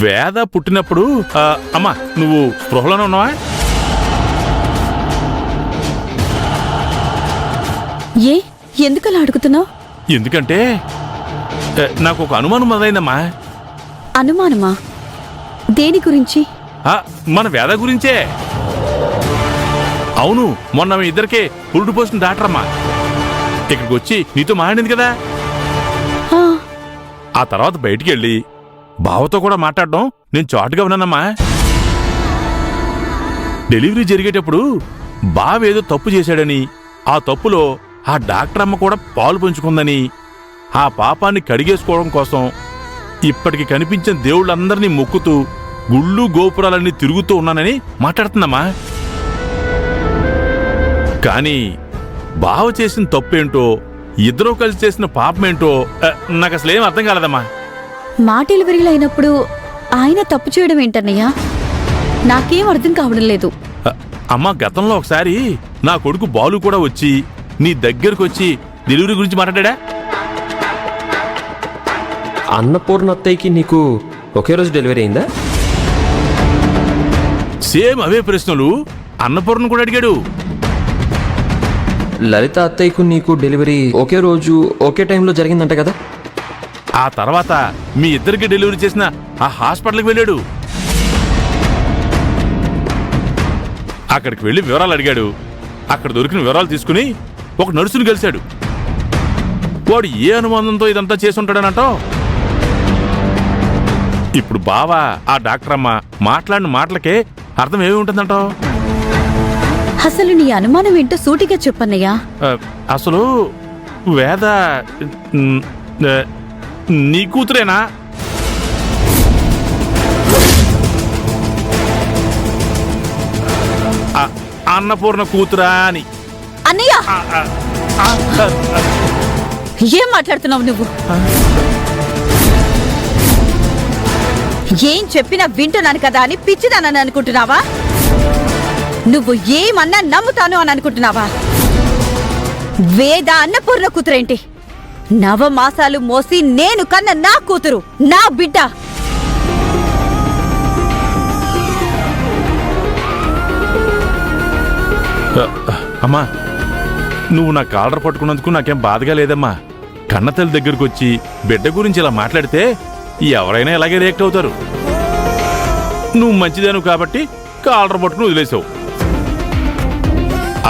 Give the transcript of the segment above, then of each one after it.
వేద పుట్టినప్పుడు అమ్మా నువ్వు స్పృహలోనే ఉన్నావా? ఎందుకలా అడుగుతున్నావు? ఎందుకంటే నాకు ఒక అనుమానం మొదలైందమ్మా. అనుమానమా? దేని గురించి? మన వేద గురించే. అవును, మొన్న మీ ఇద్దరికే పురుడు పోసిన డాక్టర్ అమ్మా ఇక్కడికి వచ్చి నీతో మాట్లాడింది కదా. ఆ తర్వాత బయటికి వెళ్ళి బావతో కూడా మాట్లాడడం నేను చాటుగా ఉన్నానమ్మా. డెలివరీ జరిగేటప్పుడు బావేదో తప్పు చేశాడని, ఆ తప్పులో ఆ డాక్టర్ అమ్మ కూడా పాలు పంచుకుందని, ఆ పాపాన్ని కడిగేసుకోవడం కోసం ఇప్పటికి కనిపించిన దేవుళ్ళందరినీ మొక్కుతూ గుళ్ళు గోపురాలన్నీ తిరుగుతూ ఉన్నానని మాట్లాడుతుందమ్మా. కానీ బావ చేసిన తప్పేంటో, ఇద్దరూ కలిసి చేసిన పాపమేంటో నాకు అసలేం అర్థం కాలేదమ్మా. మా డెలివరీలు అయినప్పుడు ఆయన తప్పు చేయడం ఏంటన్నయ్యా? నాకేం అర్థం కావడం లేదు. అమ్మా, గతంలో ఒకసారి నా కొడుకు బాలు కూడా వచ్చి నీ దగ్గరకు వచ్చి డెలివరీ గురించి మాట్లాడా? అన్నపూర్ణ అత్తయ్యకి నీకు ఒకే రోజు డెలివరీ అయిందా? సేమ్ అవే ప్రశ్నలు అన్నపూర్ణ కూడా అడిగాడు. లలిత అత్తయ్యకు నీకు డెలివరీ ఒకే రోజు ఒకే టైంలో జరిగిందంట కదా? ఆ తర్వాత మీ ఇద్దరికి డెలివరీ చేసిన ఆ హాస్పిటల్కి వెళ్ళాడు. అక్కడికి వెళ్ళి వివరాలు అడిగాడు. అక్కడ దొరికిన వివరాలు తీసుకుని ఒక నర్సుని కలిశాడు. వాడు ఏ అనుబంధంతో ఇదంతా చేసి ఉంటాడనంటో. ఇప్పుడు బావా ఆ డాక్టర్ అమ్మ మాట్లాడిన మాటలకే అర్థం ఏమి ఉంటుందంటో. అసలు నీ అనుమానం ఏంటో సూటిగా చెప్పన్నయ్యా. అసలు వేద నీ కూతురేనా? అన్నపూర్ణ కూతురా అని. అన్నయ్య, ఏం మాట్లాడుతున్నావు నువ్వు? ఏం చెప్పినా వింటున్నాను కదా అని పిచ్చిదానని అనుకుంటున్నావా? నువ్వు ఏమన్నా నమ్ముతాను అని అనుకుంటున్నావా? వేద అన్నపూర్ణ కూతురేంటి? నవమాసాలు మోసి నేను కన్న నా కూతురు, నా బిడ్డ. అమ్మా, నువ్వు నా కాలర్ పట్టుకున్నందుకు నాకేం బాధగా లేదమ్మా. కన్నతల్లి దగ్గరకు వచ్చి బిడ్డ గురించి ఇలా మాట్లాడితే ఎవరైనా ఇలాగే రియాక్ట్ అవుతారు. నువ్వు మంచిదాను కాబట్టి కాలర్ పట్టుకుని వదిలేసావు.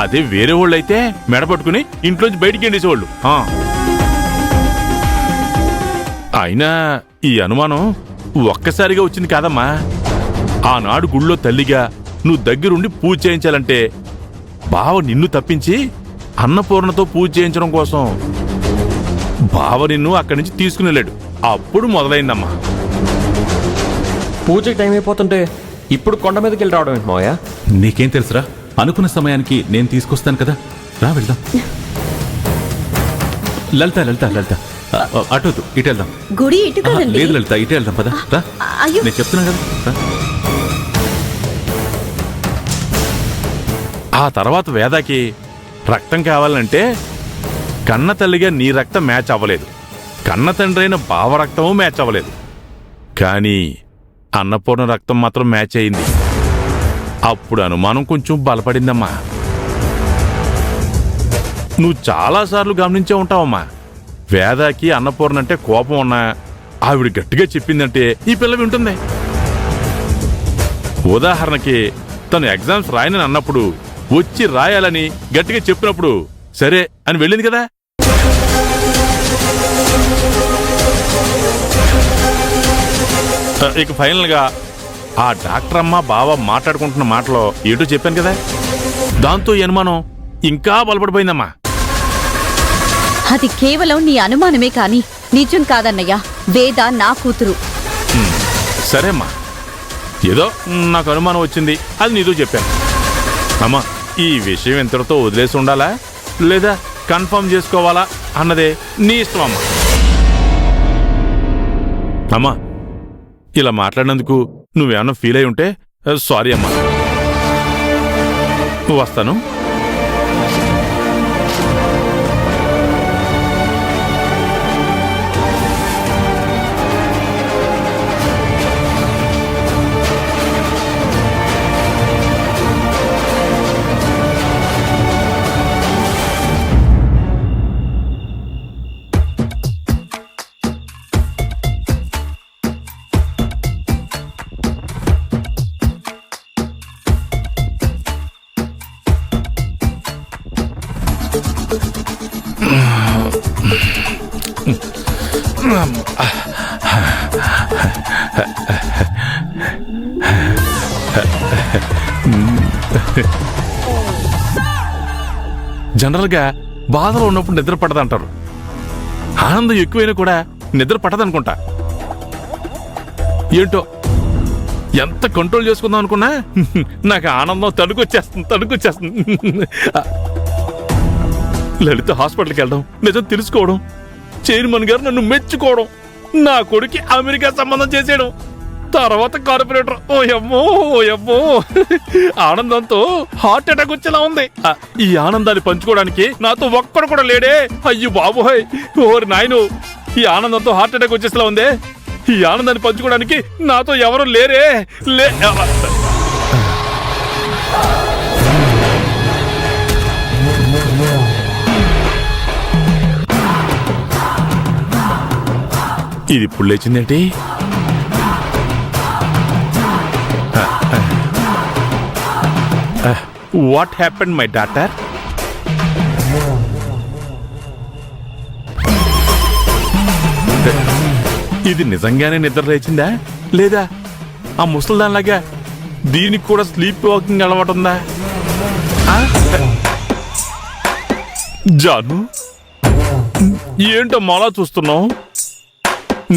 అదే వేరే వాళ్ళు అయితే మెడ పట్టుకుని ఇంట్లోంచి బయటికి వెళ్ళేసేవాళ్ళు. అయినా ఈ అనుమానం ఒక్కసారిగా వచ్చింది కాదమ్మా. ఆనాడు గుళ్ళో తల్లిగా నువ్వు దగ్గరుండి పూజ చేయించాలంటే బావ నిన్ను తప్పించి అన్నపూర్ణతో పూజ చేయించడం కోసం బావ నిన్ను అక్కడి నుంచి తీసుకుని వెళ్ళాడు. అప్పుడు మొదలైందమ్మా. పూజకి టైం అయిపోతుంటే ఇప్పుడు కొండ మీదకి వెళ్ళి రావడం ఏంటి మావయ్య? నీకేం తెలుసురా? అనుకున్న సమయానికి నేను తీసుకొస్తాను కదా. రా వెళ్దాం. లలిత లలిత లలిత అటు ఇటు వెళ్దాం. గుడి ఇటు కదండి. లేదు లలిత, ఇటు వెళ్దాం పదా. రా, నేను చెప్తున్నాను కదా. ఆ తర్వాత వేదాకి రక్తం కావాలంటే కన్న తల్లిగా నీ రక్తం మ్యాచ్ అవ్వలేదు, కన్న తండ్రి అయిన బావ రక్తము మ్యాచ్ అవ్వలేదు. కానీ అన్నపూర్ణ రక్తం మాత్రం మ్యాచ్ అయింది. అప్పుడు అనుమానం కొంచెం బలపడిందమ్మా. నువ్వు చాలాసార్లు గమనించే ఉంటావమ్మా, వేదాకి అన్నపూర్ణ అంటే కోపం ఉన్నా ఆవిడ గట్టిగా చెప్పిందంటే ఈ పిల్ల వింటుంది. ఉదాహరణకి తను ఎగ్జామ్స్ రాయనని అన్నప్పుడు వచ్చి రాయాలని గట్టిగా చెప్పినప్పుడు సరే అని వెళ్ళింది కదా. ఇక ఫైనల్ గా ఆ డాక్టర్ అమ్మ బావ మాట్లాడుకుంటున్న మాటలో ఏటో చెప్పాను కదా, దాంతో ఈ అనుమానం ఇంకా బలపడిపోయిందమ్మా. అది కేవలం నీ అనుమానమే కాని నిజం కాదన్నయ్యా. వేద నా కూతురు. సరే అమ్మా, ఏదో నాకు అనుమానం వచ్చింది, అది నీతో చెప్పాను. అమ్మా, ఈ విషయం ఇంతటితో వదిలేసి ఉండాలా లేదా కన్ఫర్మ్ చేసుకోవాలా అన్నదే నీ ఇష్టం అమ్మా. అమ్మా, ఇలా మాట్లాడినందుకు నువ్వేమన్నా ఫీల్ అయి ఉంటే సారీ అమ్మా. వస్తాను. జనరల్గా బాధలో ఉన్నప్పుడు నిద్ర పడదంటారు. ఆనందం ఎక్కువైనా కూడా నిద్ర పట్టదనుకుంటా. ఏంటో ఎంత కంట్రోల్ చేసుకుందాం అనుకున్నా నాకు ఆనందం తణుకొచ్చేస్తుంది. లలిత హాస్పిటల్కి వెళ్ళడం, నిజం తెలుసుకోవడం, చైర్మన్ గారు నన్ను మెచ్చుకోవడం, నా కొడుకు అమెరికా సంబంధం చేసేయడం, తర్వాత కార్పొరేటర్. ఓయమ్మో ఆనందంతో హార్ట్ అటాక్ వచ్చేలా ఉంది. ఈ ఆనందాన్ని పంచుకోవడానికి నాతో ఒక్కడు కూడా లేడే. అయ్యో బాబోయ్, ఓరి నాయను, ఈ ఆనందంతో హార్ట్ అటాక్ వచ్చేసేలా ఉందే. ఈ ఆనందాన్ని పంచుకోవడానికి నాతో ఎవరు లేరే. ఇది ఇప్పుడు లేచిందేంటి? What happened my daughter? ఇది నిజంగానే నిద్ర లేచిందా, లేదా ఆ ముసలిదానిలాగా దీనికి కూడా స్లీప్ వాకింగ్ అలవాటు ఉందా? జాను, ఏంటో మాలా చూస్తున్నావు?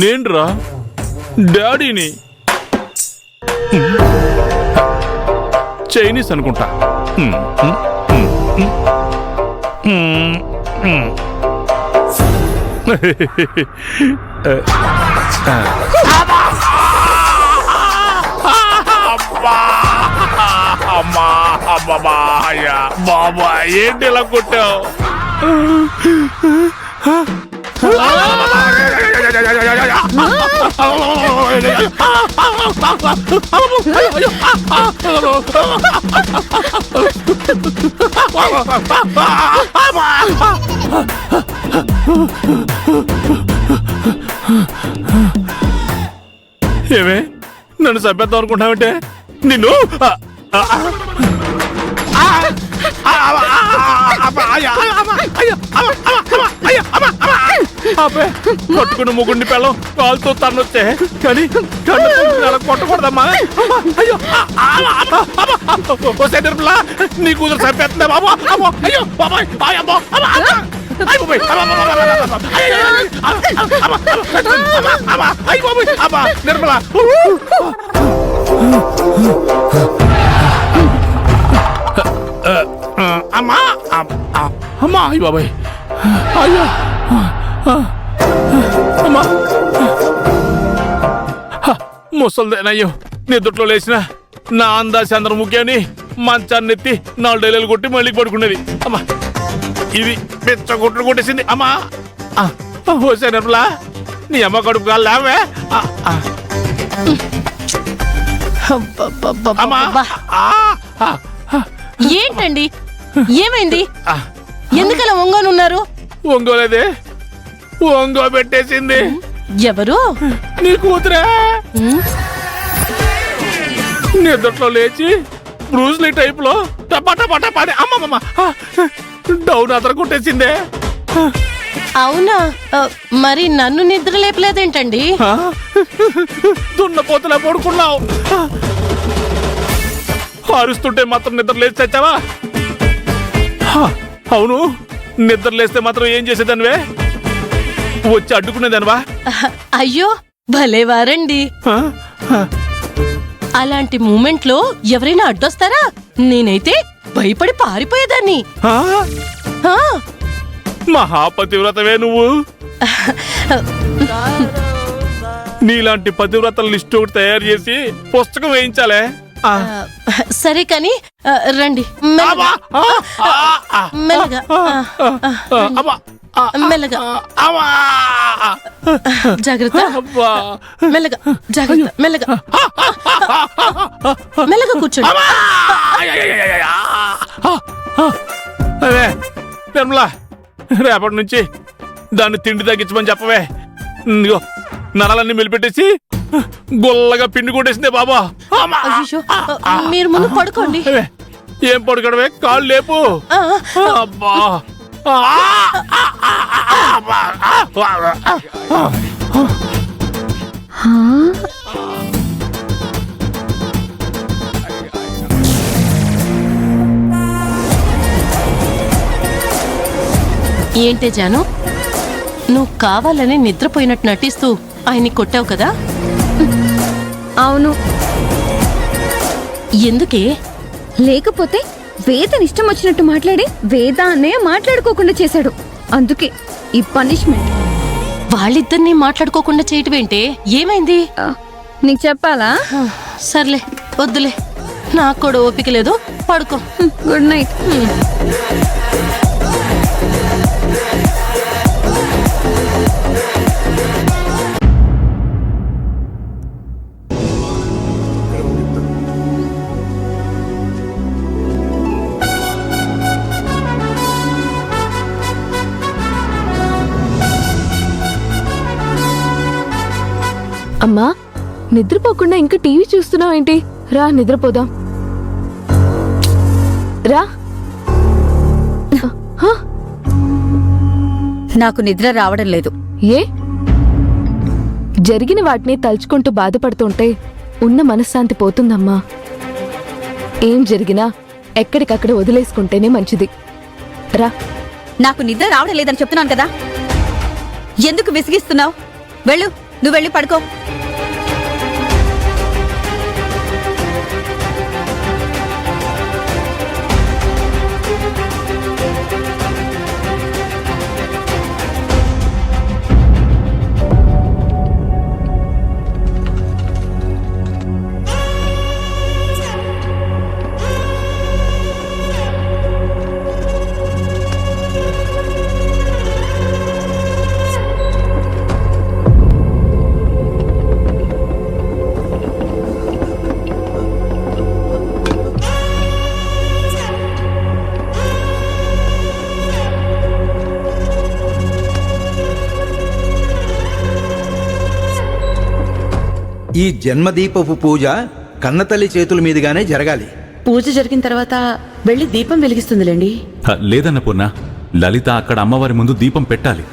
నేనురా డాడీని. చైనీస్ అనుకుంటా. బాబా ఏంటి ఇలా కొట్టావు? ఏమే, నన్ను చంపేద్దాం అనుకుంటావంటే నిన్ను కొట్టుకుని ముగ్గుడిని పిల్లం కాలుతో తన్నొచ్చే, కానీ కళ్ళు కొట్టకూడదమ్మా. అయ్యో పిల్ల, నీ కూతురు చంపేస్తుందే బాబు. అయ్యో బాబాయ్, నిర్మల. అమ్మా అమ్మా, అయ్య బాబాయ్, అయ్యో అమ్మా. ముసల్దేనయ్యో, నిద్రలో లేచిన నా అందాచంద్ర ముఖ్యాన్ని మంచాన్ని ఎత్తి 4 డైలాలు కొట్టి మళ్ళీ పడుకునేది. అమ్మా, ఇది పెద్ద కొట్లు కొట్టేసింది. అమ్మా హోసే నిర్మలా, నీ అమ్మ కడుపు కాదు లేవే. ఏంటండి, ఏమైంది? ఎందుకలా ఒంగోనున్నారు? ఒంగోలేదే, ఒంగో పెట్టేసింది. ఎవరు? నీ కూతురే. నిద్రలో లేచి బ్రూస్లీ టైప్ లో టపాటా పాడి అమ్మమ్మ డౌన్ అతను కొట్టేసిందే. అవునా? మరి నన్ను నిద్ర లేపలేదేంటండి? దున్నపోతులా పడుకున్నావు. అరుస్తుంటే మాత్రం నిద్ర లేచి చచ్చావా? అవును, నిద్ర లేస్తే మాత్రం ఏం చేసేదానివే? వచ్చి అడ్డుకునేదానివా? అయ్యో భలేవారండి. అలాంటి మూమెంట్ లో ఎవరైనా అడ్డొస్తారా? నేనైతే భయపడి పారిపోయేదాన్ని. మహాపతివ్రతవే నువ్వు. నీలాంటి పతివ్రతల లిస్టు ఒకటి తయారు చేసి పుస్తకం వేయించాలే. సరే కాని రండి, మెల్లగా మెల్లగా, జాగ్రత్త, మెల్లగా జాగ్రత్త, మెల్లగా మెల్లగా కూర్చోండి. అదే నిర్మలా, రేపటి నుంచి దాన్ని తిండి తగ్గించమని చెప్పవే. నరాలన్నీ మెలిపెట్టేసి గొల్లగా పిండి కొట్టేసిందే బాబా. అయ్యో, మీరు ముందు పడుకోండి. ఏం పడుకోవడమే, కాళ్ళు లేపు. అబ్బా ఏంటే జాను, నువ్వు కావాలని నిద్రపోయినట్టు నటిస్తూ ఆయన్ని కొట్టావు కదా? అవును. ఎందుకే? లేకపోతే వేదని ఇష్టం వచ్చినట్టు మాట్లాడి వేద అన్నయ్య మాట్లాడుకోకుండా చేశాడు. అందుకే ఈ పనిష్మెంట్. వాళ్ళిద్దరినీ మాట్లాడుకోకుండా చేయటమేంటే? ఏమైంది? నీకు చెప్పాలా? సర్లే వద్దులే, నాకు కూడా ఓపిక లేదు, పడుకో. Good night. అమ్మా, నిద్రపోకుండా ఇంకా టీవీ చూస్తున్నావు ఏంటి? రా నిద్రపోదాం. రా. హ? నాకు నిద్ర రావడం లేదు. ఏ? జరిగిన వాటిని తలుచుకుంటూ బాధపడుతుంటే ఉన్న మనశ్శాంతి పోతుందమ్మా. ఏం జరిగినా ఎక్కడికక్కడ వదిలేసుకుంటేనే మంచిది. రా. నాకు నిద్ర రావడం లేదని చెప్తున్నాను కదా, ఎందుకు విసిగిస్తున్నావు? వెళ్ళు, నువ్వు వెళ్ళి పడుకో. ఈ జన్మదీపపు పూజ కన్నతల్లి చేతుల మీదుగానే జరగాలి. పూజ జరిగిన తర్వాత వెళ్ళి దీపం వెలిగిస్తుందిలేండి. లేదన్న పూర్ణ, లలిత అక్కడ అమ్మవారి ముందు దీపం పెట్టాలి.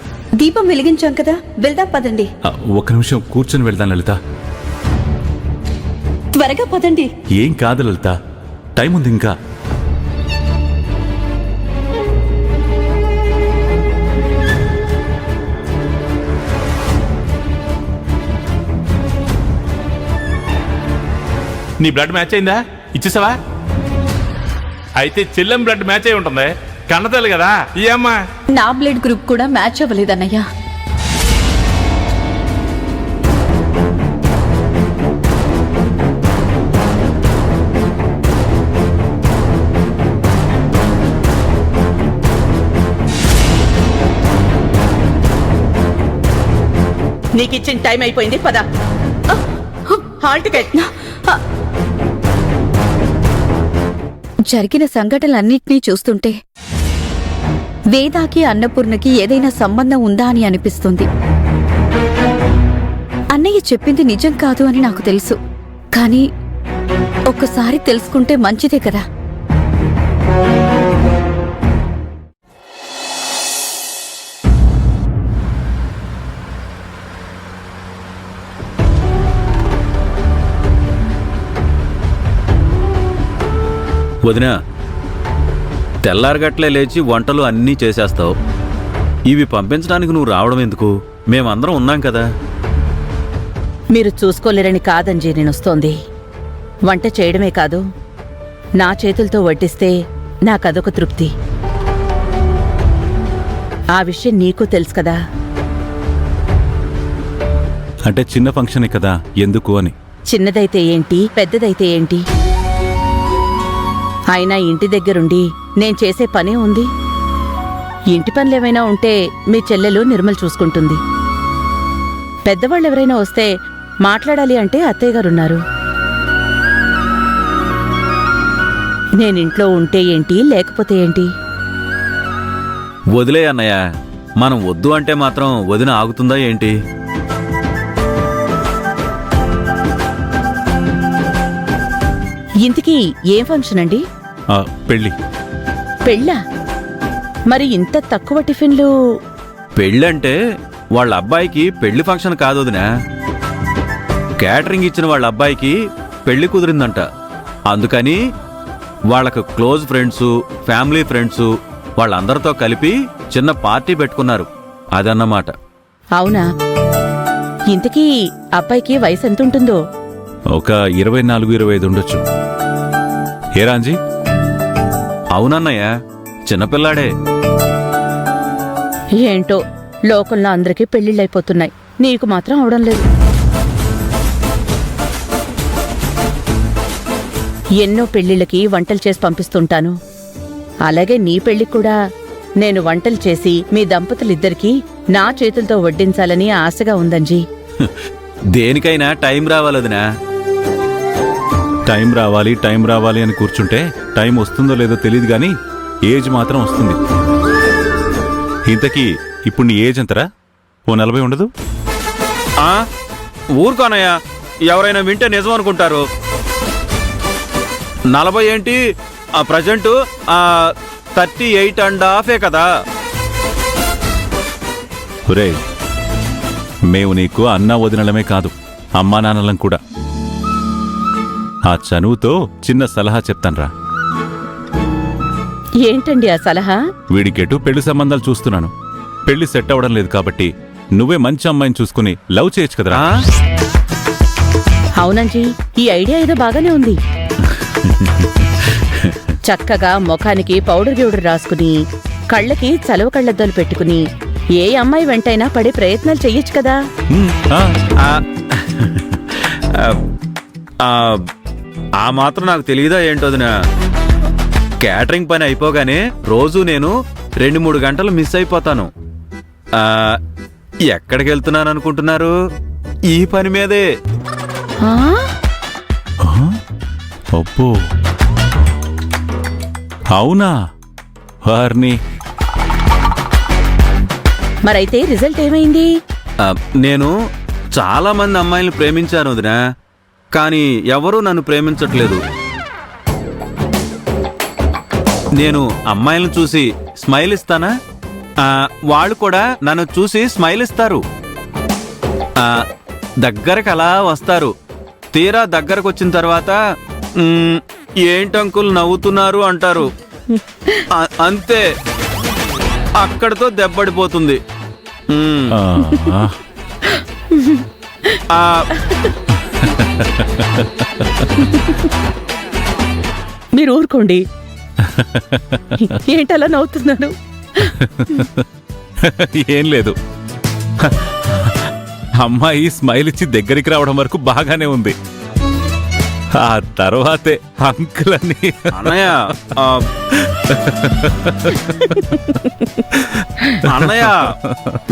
దీపం వెలిగించాం కదా, వెళ్దాం పదండి. ఒక్క నిమిషం కూర్చొని వెళ్దాం లలిత. త్వరగా పదండి. ఏం కాదు లలిత, టైం ఉంది ఇంకా. నీ బ్లడ్ మ్యాచ్ అయిందా? ఇచ్చేసావా? అయితే చెల్లెం బ్లడ్ మ్యాచ్ అయి ఉంటుంది, కన్నతల్లి కదా ఈ అమ్మ. నా బ్లడ్ గ్రూప్ కూడా మ్యాచ్ అవ్వలేదన్నయ్య. నీకిచ్చిన టైం అయిపోయింది, పద. Hall ticket. జరిగిన సంఘటనలన్నింటినీ చూస్తుంటే వేదాకి అన్నపూర్ణకి ఏదైనా సంబంధం ఉందా అని అనిపిస్తుంది. అన్నయ్య చెప్పింది నిజం కాదు అని నాకు తెలుసు, కానీ ఒక్కసారి తెలుసుకుంటే మంచిదే కదా. వదినా, తెల్లారగట్లే లేచి వంటలు అన్నీ చేసేస్తావు. ఇవి పంపించడానికి నువ్వు రావడం ఎందుకు? మేమందరం ఉన్నాం కదా. మీరు చూసుకోలేరని కాదంజీ నేనొస్తోంది. వంట చేయడమే కాదు, నా చేతులతో వడ్డిస్తే నాకదొక తృప్తి. ఆ విషయం నీకు తెలుసు కదా. అంటే చిన్న ఫంక్షనే కదా, ఎందుకు అని. చిన్నదైతే ఏంటి, పెద్దదైతే ఏంటి, అయినా ఇంటి దగ్గరుండి నేను చేసే పనే ఉంది. ఇంటి పనులేమైనా ఉంటే మీ చెల్లెలు నిర్మల్ చూసుకుంటుంది. పెద్దవాళ్ళెవరైనా వస్తే మాట్లాడాలి అంటే అత్తయ్య గారున్నారు. నేనింట్లో ఉంటే ఏంటి, లేకపోతే ఏంటి? వదిలే అన్నయ్య, మనం వద్దు అంటే మాత్రం వదిన ఆగుతుందా ఏంటి? ఇంతకీ ఏం ఫంక్షన్ అండి? పెళ్ళి. పెళ్ళా? మరి ఇంత తక్కువ టిఫిన్లు? పెళ్ళంటే వాళ్ళ అబ్బాయికి పెళ్లి ఫంక్షన్ కాదు వదినా. క్యాటరింగ్ ఇచ్చిన వాళ్ళ అబ్బాయికి పెళ్లి కుదిరిందంట. అందుకని వాళ్ళకు క్లోజ్ ఫ్రెండ్స్, ఫ్యామిలీ ఫ్రెండ్స్ వాళ్ళందరితో కలిపి చిన్న పార్టీ పెట్టుకున్నారు. అదన్నమాట. అవునా? ఇంతకీ అబ్బాయికి వయసు ఎంతుంటుందో? ఒక 24-25 ఉండొచ్చు. ఏ రాంజీ? అవునన్నయ్య, చిన్నపిల్లాడే. ఏంటో లోకంలో అందరికీ పెళ్లిళ్ళైపోతున్నాయి, నీకు మాత్రం అవడం లేదు. ఎన్నో పెళ్లిళ్ళకి వంటలు చేసి పంపిస్తుంటాను. అలాగే నీ పెళ్లికి కూడా నేను వంటలు చేసి మీ దంపతులిద్దరికీ నా చేతులతో వడ్డించాలని ఆశగా ఉందంజీ. దేనికైనా టైం రావాలదినా. టైం రావాలి అని కూర్చుంటే టైం వస్తుందో లేదో తెలియదు గాని ఏజ్ మాత్రం వస్తుంది. ఇంతకీ ఇప్పుడు నీ ఏజ్ ఎంతరా? ఓ 40 ఉండదు? ఊరుకోనయ్యా, ఎవరైనా వింటే నిజం అనుకుంటారు. 40 ఏంటి, ప్రజెంట్ 38.5 కదా. ఒరే, మేము నీకు అన్నా వదినలమే కాదు, అమ్మా నాన్నలం కూడా. ఆ చనువుతో చిన్న సలహా చెప్తాన్రా. ఏంటండి ఆ సలహా? వీడికెటు పెళ్లి సంబంధాలు చూస్తున్నాను. పెళ్లి సెట్ అవ్వడం లేదు కాబట్టి నువ్వే మంచి అమ్మాయిని చూసుకుని లవ్ చేయొచ్చు కదరా. అవునంజీ, ఈ ఐడియా ఏదో బాగానే ఉంది. చక్కగా ముఖానికి పౌడర్ గిౌడర్ రాసుకుని, కళ్ళకి చలవ కళ్ళద్దాలు పెట్టుకుని ఏ అమ్మాయి వెంటైనా పడే ప్రయత్నాలు చెయ్యొచ్చు కదా. ఆ మాత్రం నాకు తెలియదా ఏంటోదినా? క్యాటరింగ్ పని అయిపోగానే రోజు నేను 2-3 గంటలు మిస్ అయిపోతాను. ఎక్కడికి వెళ్తున్నాను అనుకుంటున్నారు? ఈ పని మీదే. అబ్బో, అవునా? వారిని మరైతే రిజల్ట్ ఏమైంది? నేను చాలా మంది అమ్మాయిలను ప్రేమించాను వదినా, కానీ ఎవరూ నన్ను ప్రేమించట్లేదు. నేను అమ్మాయిలను చూసి స్మైల్ ఇస్తానా, వాళ్ళు కూడా నన్ను చూసి స్మైల్ ఇస్తారు. దగ్గరకు అలా వస్తారు. తీరా దగ్గరకు వచ్చిన తర్వాత ఏంటంకుల్ నవ్వుతున్నారు అంటారు. అంతే, అక్కడితో దెబ్బడిపోతుంది. మీరు ఊరుకోండి. ఏంటలా నవ్వుతున్నారు? ఏం లేదు, అమ్మాయి స్మైల్ ఇచ్చి దగ్గరికి రావడం వరకు బాగానే ఉంది. ఆ తర్వాతే అంకుల్ అని. అన్నయ్య, అన్నయ్య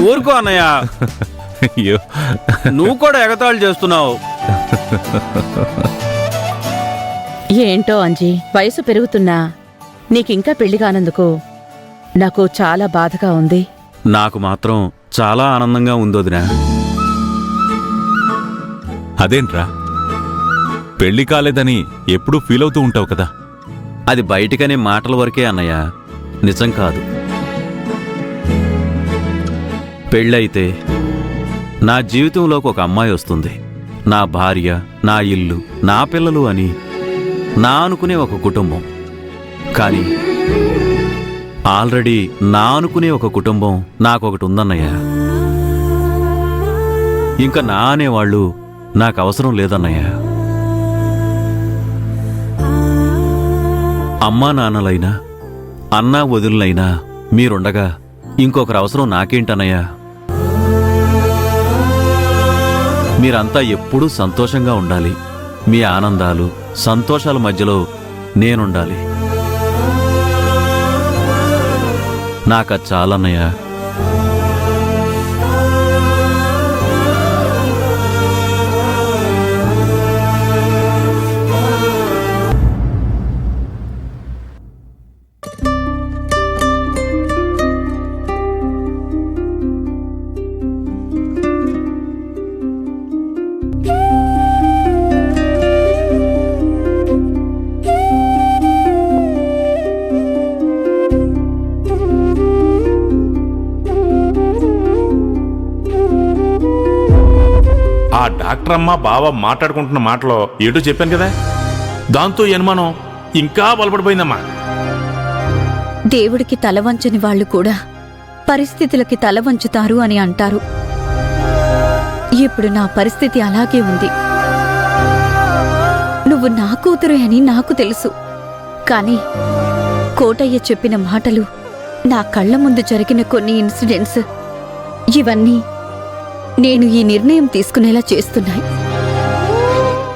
ఊరుకో అన్నయ్య. అయ్యో, నువ్వు కూడా ఎగతాళి చేస్తున్నావు. ఏంటో అంజీ, వయసు పెరుగుతున్నా నీకింకా పెళ్లి కానందుకు నాకు చాలా బాధగా ఉంది. నాకు మాత్రం చాలా ఆనందంగా ఉందోదినా. అదేంట్రా, పెళ్లి కాలేదని ఎప్పుడూ ఫీల్ అవుతూ ఉంటావు కదా. అది బయటికనే మాటల వరకే అన్నయ్య, నిజం కాదు. పెళ్ళైతే నా జీవితంలోకి ఒక అమ్మాయి వస్తుంది. నా భార్య, నా ఇల్లు, నా పిల్లలు అని నా అనుకునే ఒక కుటుంబం. కానీ ఆల్రెడీ నా అనుకునే ఒక కుటుంబం నాకొకటి ఉందన్నయ్య. ఇంకా నా అనేవాళ్ళు నాకు అవసరం లేదన్నయ్య. అమ్మా నాన్నలైనా, అన్నా వదినలైనా మీరుండగా ఇంకొకరు అవసరం నాకేంటన్నయ్య? మీరంతా ఎప్పుడూ సంతోషంగా ఉండాలి. మీ ఆనందాలు, సంతోషాల మధ్యలో నేనుండాలి. నాకది చాలన్నయ్య. డాక్టర్ అమ్మ బావ మాట్లాడుకుంటున్న మాటలో ఏటో చెప్పాను కదా, దాంతో ఈ అనుమానం ఇంకా బలపడిపోయిందమ్మా. దేవుడికి తల వంచని వాళ్ళు కూడా పరిస్థితులకి తల వంచుతారు అని అంటారు. ఇప్పుడు నా పరిస్థితి అలాగే ఉంది. నువ్వు నా కూతురే అని నాకు తెలుసు, కానీ కోటయ్య చెప్పిన మాటలు, నా కళ్ళ ముందు జరిగిన కొన్ని ఇన్సిడెంట్స్, ఇవన్నీ నేను ఈ నిర్ణయం తీసుకునేలా చేస్తున్నాయి.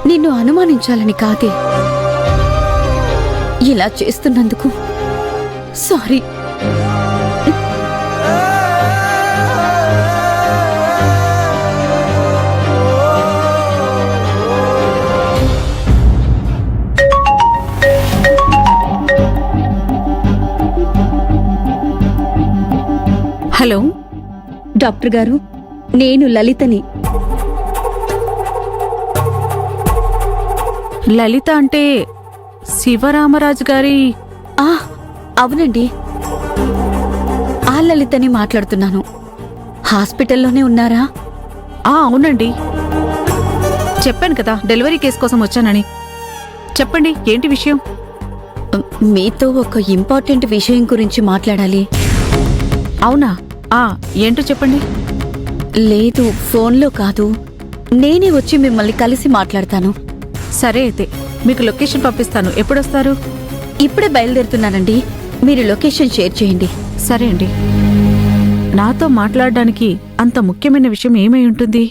నిన్ను అనుమానించాలని కాదే, ఇలా చేస్తున్నందుకు సారీ. హలో డాక్టర్ గారు, నేను లలితని. లలిత అంటే శివరామరాజు గారి? అవునండి, ఆ లలితని మాట్లాడుతున్నాను. హాస్పిటల్లోనే ఉన్నారా? అవునండి, చెప్పాను కదా డెలివరీ కేసు కోసం వచ్చానని. చెప్పండి, ఏంటి విషయం? మీతో ఒక ఇంపార్టెంట్ విషయం గురించి మాట్లాడాలి. అవునా? ఏంటో చెప్పండి. లేదు, ఫోన్లో కాదు, నేనే వచ్చి మిమ్మల్ని కలిసి మాట్లాడతాను. సరే అయితే మీకు లొకేషన్ పంపిస్తాను. ఎప్పుడొస్తారు? ఇప్పుడే బయలుదేరుతున్నానండి, మీరు లొకేషన్ షేర్ చేయండి. సరే అండి. నాతో మాట్లాడడానికి అంత ముఖ్యమైన విషయం ఏమై ఉంటుంది?